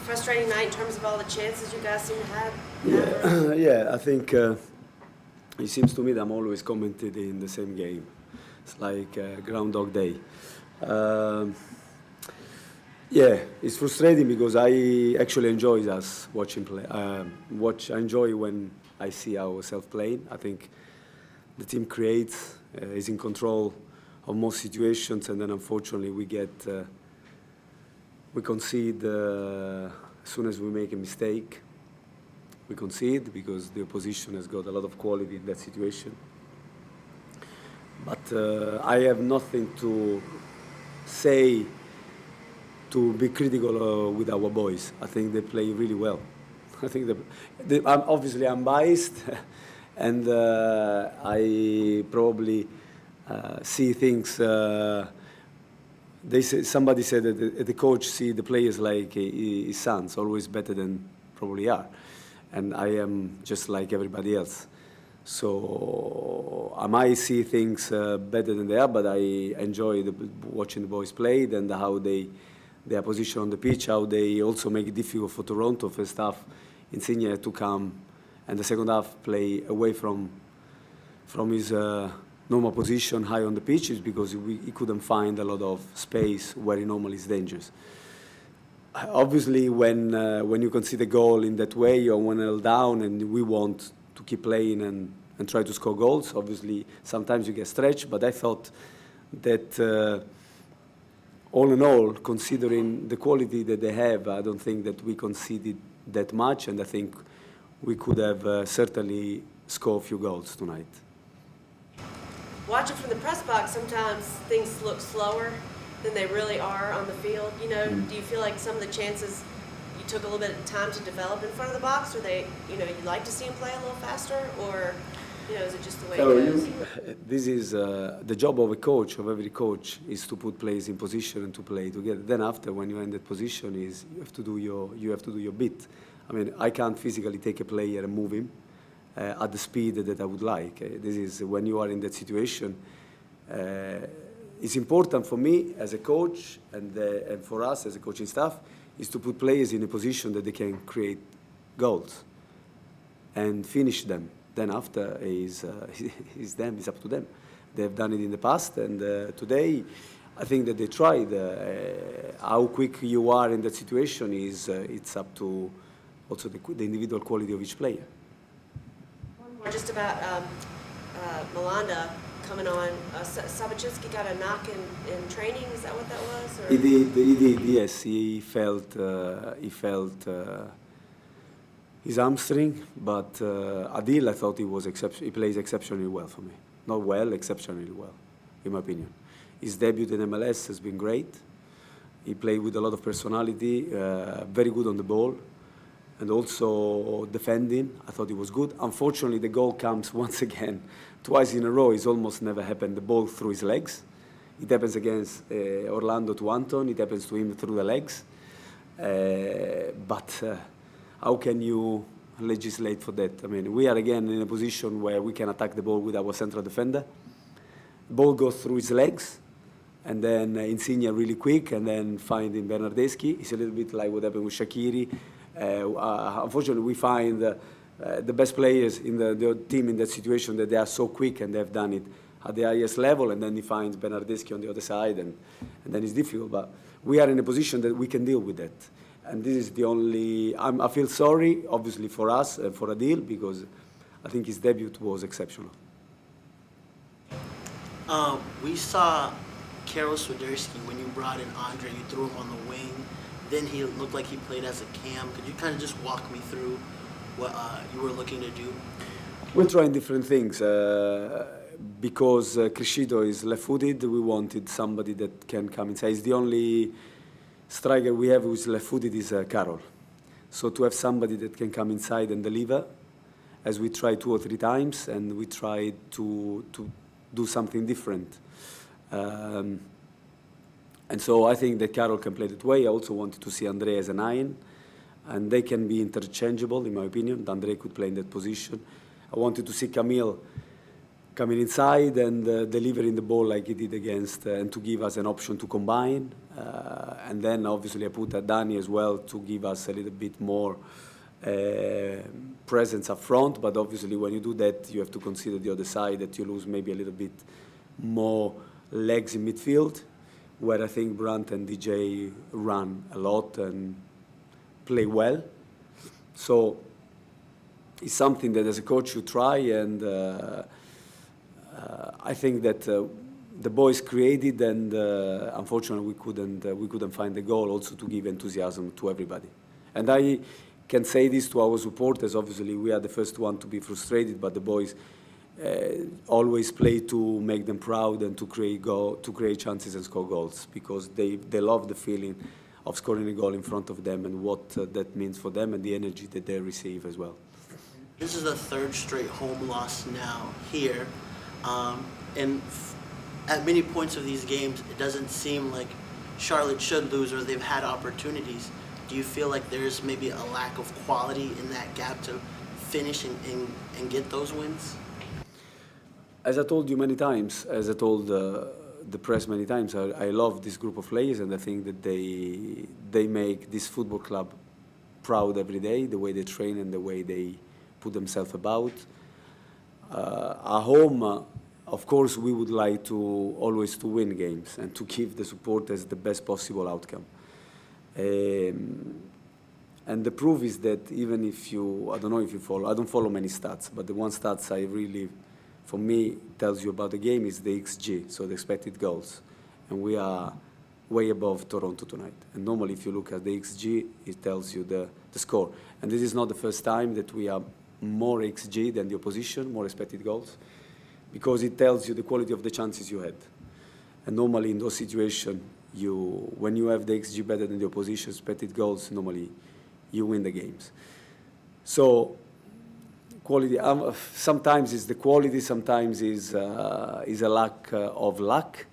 frustrating night in terms of all the chances you guys seem to have? Yeah, I think it seems to me that I'm always commented in the same game. It's like Groundhog Day. Um, yeah, it's frustrating because I actually enjoy us watching play. I enjoy when I see ourselves playing. I think the team creates, is in control of most situations, and then unfortunately we concede as soon as we make a mistake. We concede because the opposition has got a lot of quality in that situation. But I have nothing to say to be critical with our boys. I think they play really well. I think obviously I'm biased, and I probably see things. Somebody said that the coach see the players like his sons, always better than probably are, and I am just like everybody else. So I might see things better than they are, but I enjoy watching the boys play and how their position on the pitch, how they also make it difficult for Toronto. First half, Insigne to come, and the second half play away from his normal position high on the pitch is because he couldn't find a lot of space where he normally is dangerous. Obviously, when you concede a goal in that way, you're 1-0 down, and we want to keep playing and try to score goals. Obviously, sometimes you get stretched, but I thought that all in all, considering the quality that they have, I don't think that we conceded that much, and I think we could have certainly scored a few goals tonight. Watching from the press box, sometimes things look slower than they really are on the field. You know, do you feel like some of the chances you took a little bit of time to develop in front of the box, or you'd like to see them play a little faster, or is it just the way it goes? This is the job of a coach, of every coach, is to put players in position and to play together. Then after, when you're in that position, you have to do your bit. I mean, I can't physically take a player and move him at the speed that I would like. This is when you are in that situation. It's important for me as a coach and for us as a coaching staff is to put players in a position that they can create goals and finish them. Then after is them. It's up to them. They have done it in the past, and today I think that they tried. How quick you are in that situation is it's up to also the individual quality of each player. One more just about Malanda coming on. Sabaczynski got a knock in training. Is that what that was? Or? He did. Yes, he felt his hamstring, but Adil, I thought he plays exceptionally well for me. Not well, exceptionally well, in my opinion. His debut in MLS has been great. He played with a lot of personality, very good on the ball, and also defending. I thought he was good. Unfortunately, the goal comes once again, twice in a row. It's almost never happened. The ball through his legs. It happens against Orlando to Anton. It happens to him through the legs. But how can you legislate for that? I mean, we are again in a position where we can attack the ball with our central defender. The ball goes through his legs, and then Insigne really quick, and then finding Bernardeschi. It's a little bit like what happened with Shaqiri. Unfortunately, we find the best players in the team in that situation that they are so quick and they have done it at the highest level, and then he finds Bernardeschi on the other side, and then it's difficult. But we are in a position that we can deal with that. And this is the only. I feel sorry, obviously, for us and for Adil, because I think his debut was exceptional. We saw Karol Swiderski when you brought in Andre. You threw him on the wing. Then he looked like he played as a cam. Could you kind of just walk me through what you were looking to do? We're trying different things. Because Crescido is left-footed, we wanted somebody that can come inside. He's the only striker we have who is left-footed is Karol. So to have somebody that can come inside and deliver, as we tried 2 or 3 times, and we tried to do something different. And so I think that Karol can play that way. I also wanted to see Andre as a 9, and they can be interchangeable, in my opinion. Andre could play in that position. I wanted to see Camille coming inside and delivering the ball like he did against, and to give us an option to combine. And then obviously I put Adani as well to give us a little bit more presence up front. But obviously when you do that, you have to consider the other side, that you lose maybe a little bit more legs in midfield, where I think Brandt and DJ run a lot and play well. So it's something that as a coach you try, and I think that the boys created, and unfortunately we couldn't find the goal also to give enthusiasm to everybody. And I can say this to our supporters. Obviously we are the first one to be frustrated, but the boys always play to make them proud and to create chances and score goals, because they love the feeling of scoring a goal in front of them and what that means for them and the energy that they receive as well. This is the third straight home loss now here, and at many points of these games, it doesn't seem like Charlotte should lose, or they've had opportunities. Do you feel like there's maybe a lack of quality in that gap to finish and get those wins? As I told you many times, as I told the press many times, I love this group of players, and I think that they make this football club proud every day, the way they train and the way they put themselves about. At home, of course, we would like to always to win games and to give the supporters the best possible outcome. And the proof is that even if you, I don't know if you follow, I don't follow many stats, but the one stats I really, for me, tells you about the game is the XG, so the expected goals. And we are way above Toronto tonight. And normally if you look at the XG, it tells you the score. And this is not the first time that we are more XG than the opposition, more expected goals, because it tells you the quality of the chances you had. And normally in those situations, when you have the XG better than the opposition, expected goals, normally you win the games. So quality, sometimes it's the quality, sometimes is a lack of luck.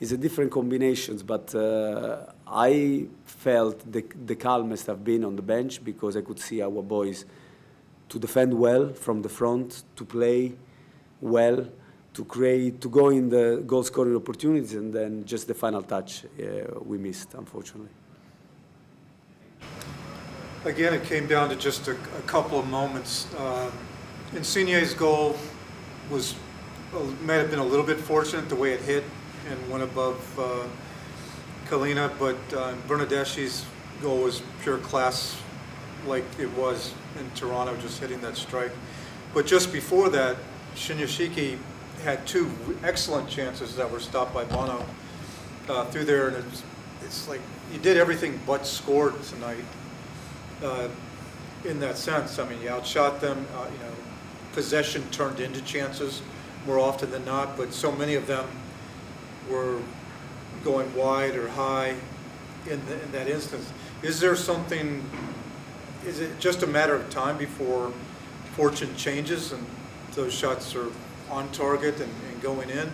It's a different combinations, but I felt the calmest I've been on the bench, because I could see our boys to defend well from the front, to play well, to create, to go in the goal scoring opportunities, and then just the final touch we missed, unfortunately. Again, it came down to just a couple of moments. Insigne's goal may have been a little bit fortunate the way it hit and went above Kalina, but Bernardeschi's goal was pure class, like it was in Toronto, just hitting that strike. But just before that, Shinyashiki had two excellent chances that were stopped by Bono through there, and it's like you did everything but scored tonight. In that sense, I mean, you outshot them. Possession turned into chances more often than not, but so many of them were going wide or high in that instance. Is there something? Is it just a matter of time before fortune changes and those shots are on target and going in?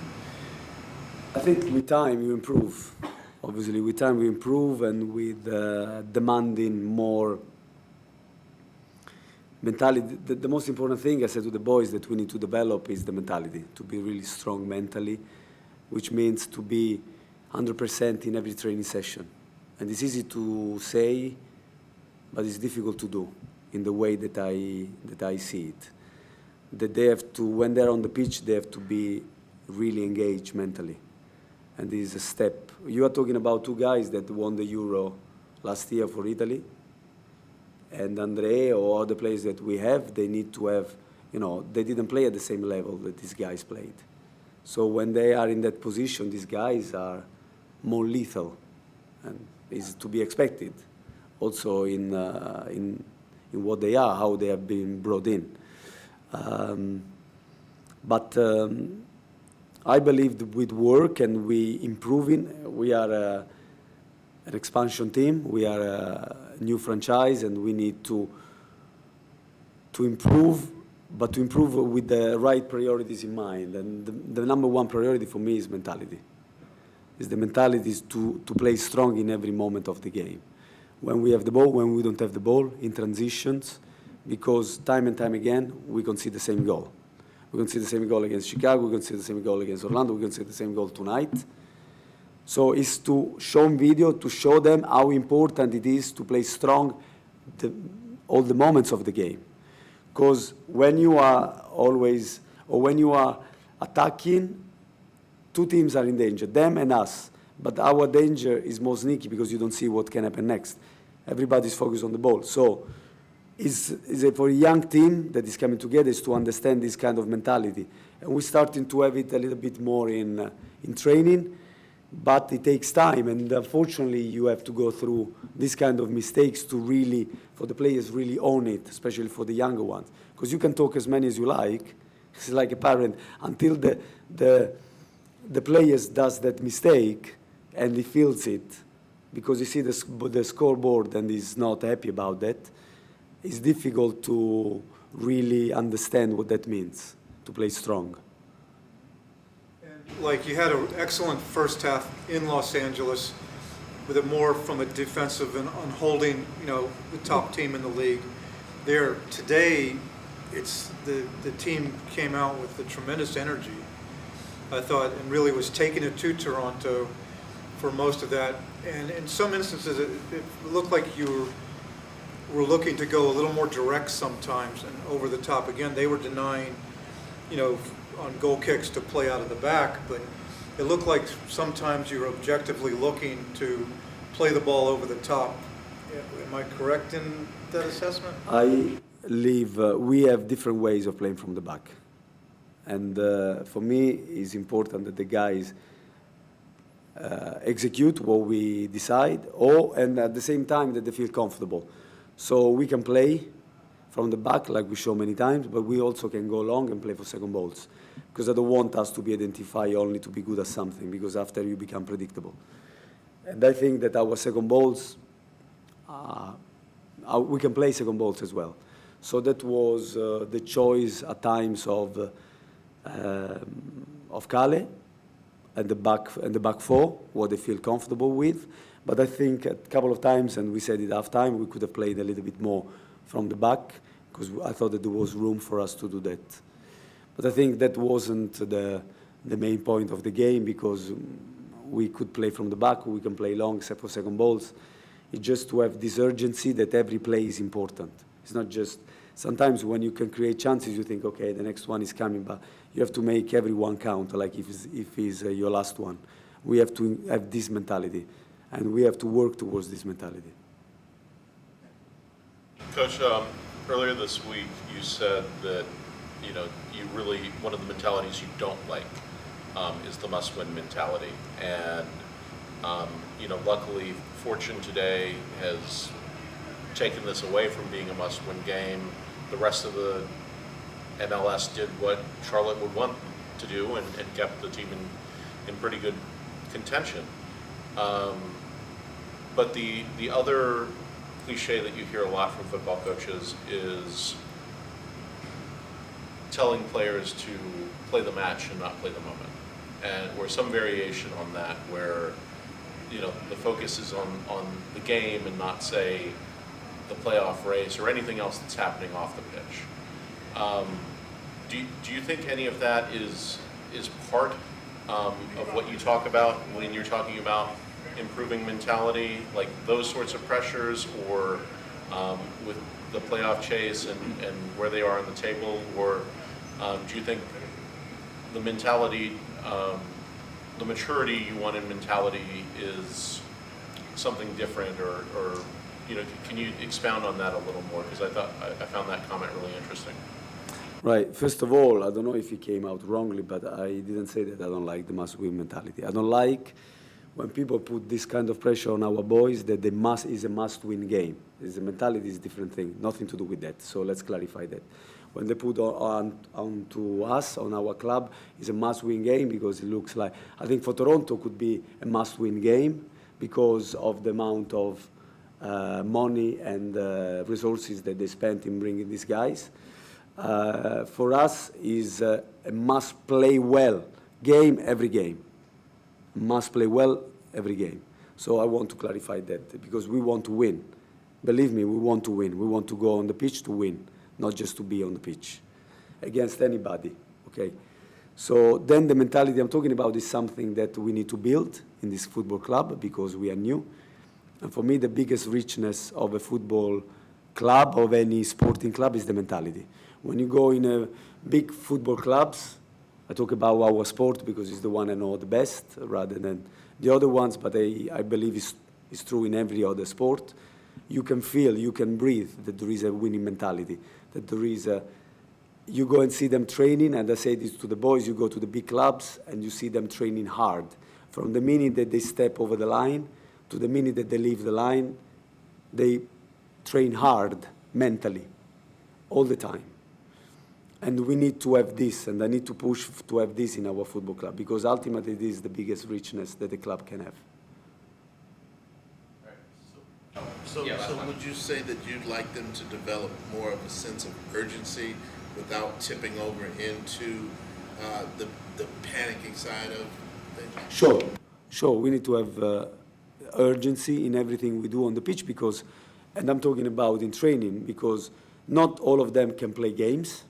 I think with time you improve. Obviously, with time we improve, and with demanding more mentality. The most important thing I said to the boys that we need to develop is the mentality, to be really strong mentally, which means to be 100% in every training session. And it's easy to say, but it's difficult to do in the way that I see it. That they have to, when they're on the pitch, they have to be really engaged mentally. And this is a step. You are talking about two guys that won the Euro last year for Italy. And Andre or other players that we have, they need to have, they didn't play at the same level that these guys played. So when they are in that position, these guys are more lethal, and is to be expected. Also in what they are, how they have been brought in. But I believe that with work and we improving, we are an expansion team. We are a new franchise, and we need to improve, but to improve with the right priorities in mind. And the number one priority for me is mentality. Is the mentality is to play strong in every moment of the game. When we have the ball, when we don't have the ball, in transitions, because time and time again, we concede the same goal. We concede the same goal against Chicago, we concede the same goal against Orlando, we concede the same goal tonight. So it's to show them video, to show them how important it is to play strong all the moments of the game. Because when you are always, or when you are attacking, two teams are in danger, them and us. But our danger is more sneaky because you don't see what can happen next. Everybody's focused on the ball. So for a young team that is coming together is to understand this kind of mentality. And we're starting to have it a little bit more in training, but it takes time. And unfortunately, you have to go through this kind of mistakes to really, for the players, really own it, especially for the younger ones. Because you can talk as many as you like. It's like a parent. Until the players does that mistake and he feels it, because you see the scoreboard and he's not happy about that, it's difficult to really understand what that means, to play strong. Like, you had an excellent first half in Los Angeles, with it more from a defensive and on holding, the top team in the league. There today, it's the team came out with a tremendous energy, I thought, and really was taking it to Toronto for most of that. And in some instances, it looked like you were looking to go a little more direct sometimes and over the top. Again, they were denying, on goal kicks to play out of the back, but it looked like sometimes you were objectively looking to play the ball over the top. Am I correct in that assessment? I believe we have different ways of playing from the back. And for me, it's important that the guys execute what we decide, and at the same time that they feel comfortable. So we can play from the back, like we show many times, but we also can go long and play for second balls. Because I don't want us to be identified only to be good at something, because after you become predictable. And I think that our second balls, we can play second balls as well. So that was the choice at times of Kale and the back four, what they feel comfortable with. But I think a couple of times, and we said it half time, we could have played a little bit more from the back, because I thought that there was room for us to do that. But I think that wasn't the main point of the game, because we could play from the back, we can play long except for second balls. It's just to have this urgency that every play is important. It's not just, sometimes when you can create chances, you think, okay, the next one is coming, but you have to make every one count, like if it's your last one. We have to have this mentality, and we have to work towards this mentality. Coach, earlier this week you said that you really, one of the mentalities you don't like is the must-win mentality, and luckily Fortune today has taken this away from being a must-win game. The rest of the MLS did what Charlotte would want to do and kept the team in pretty good contention. But the other cliche that you hear a lot from football coaches is telling players to play the match and not play the moment, or some variation on that, where the focus is on the game and not, say, the playoff race or anything else that's happening off the pitch. Do you think any of that is part of what you talk about when you're talking about improving mentality, like those sorts of pressures, or with the playoff chase and where they are on the table, or do you think the mentality, the maturity you want in mentality is something different, or can you expound on that a little more? Because I found that comment really interesting. Right. First of all, I don't know if it came out wrongly, but I didn't say that I don't like the must-win mentality. I don't like when people put this kind of pressure on our boys that is a must-win game. The mentality is a different thing, nothing to do with that. So let's clarify that. When they put onto us, on our club, it's a must-win game because it looks like, I think for Toronto could be a must-win game because of the amount of money and resources that they spent in bringing these guys. For us, is a must-play well game every game. Must play well every game. So I want to clarify that because we want to win. Believe me, we want to win. We want to go on the pitch to win, not just to be on the pitch against anybody, okay? So then the mentality I'm talking about is something that we need to build in this football club because we are new. And for me, the biggest richness of a football club, of any sporting club, is the mentality. When you go in a big football clubs, I talk about our sport because it's the one I know the best rather than the other ones, but I believe it's true in every other sport. You can feel, you can breathe that there is a winning mentality, that there is a, you go and see them training, and I say this to the boys, you go to the big clubs and you see them training hard. From the minute that they step over the line to the minute that they leave the line, they train hard mentally all the time. And we need to have this, and I need to push to have this in our football club, because ultimately this is the biggest richness that the club can have. So would you say that you'd like them to develop more of a sense of urgency without tipping over into the panicking side of things? Sure. We need to have urgency in everything we do on the pitch because, and I'm talking about in training, because not all of them can play games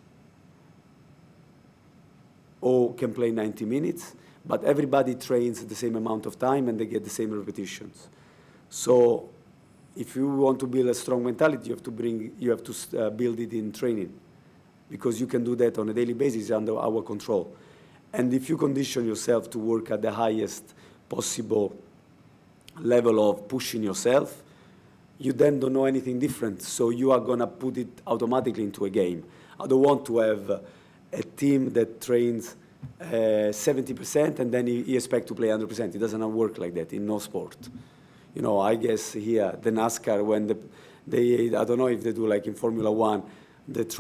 or can play 90 minutes, but everybody trains the same amount of time and they get the same repetitions. So if you want to build a strong mentality, you have to build it in training, because you can do that on a daily basis under our control. And if you condition yourself to work at the highest possible level of pushing yourself, you then don't know anything different. So you are going to put it automatically into a game. I don't want to have a team that trains 70% and then he expects to play 100%. It doesn't work like that in no sport. You know, I guess here, the NASCAR, when I don't know if they do like in Formula One, they go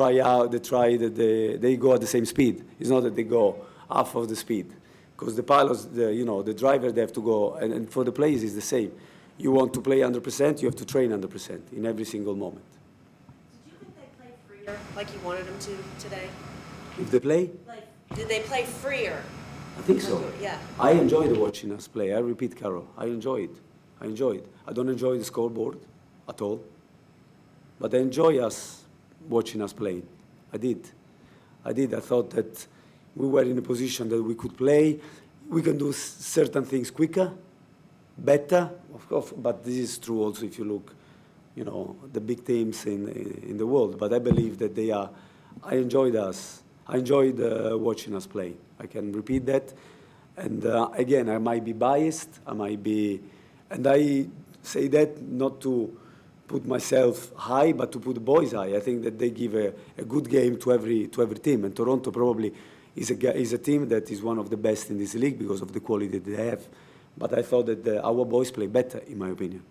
at the same speed. It's not that they go half of the speed. Because the pilots, the driver, they have to go, and for the players, it's the same. You want to play 100%, you have to train 100% in every single moment. Did you think they played freer like you wanted them to today? If they play? Like, did they play freer? I think so. Yeah. I enjoyed watching us play. I repeat, Carol, I enjoy it. I don't enjoy the scoreboard at all, but I enjoy us watching us playing. I did. I thought that we were in a position that we could play. We can do certain things quicker, better, of course, but this is true also if you look, the big teams in the world. But I believe that they are, I enjoyed watching us play. I can repeat that. And again, I might be biased, and I say that not to put myself high, but to put the boys high. I think that they give a good game to every team, and Toronto probably is a team that is one of the best in this league because of the quality they have. But I thought that our boys play better, in my opinion.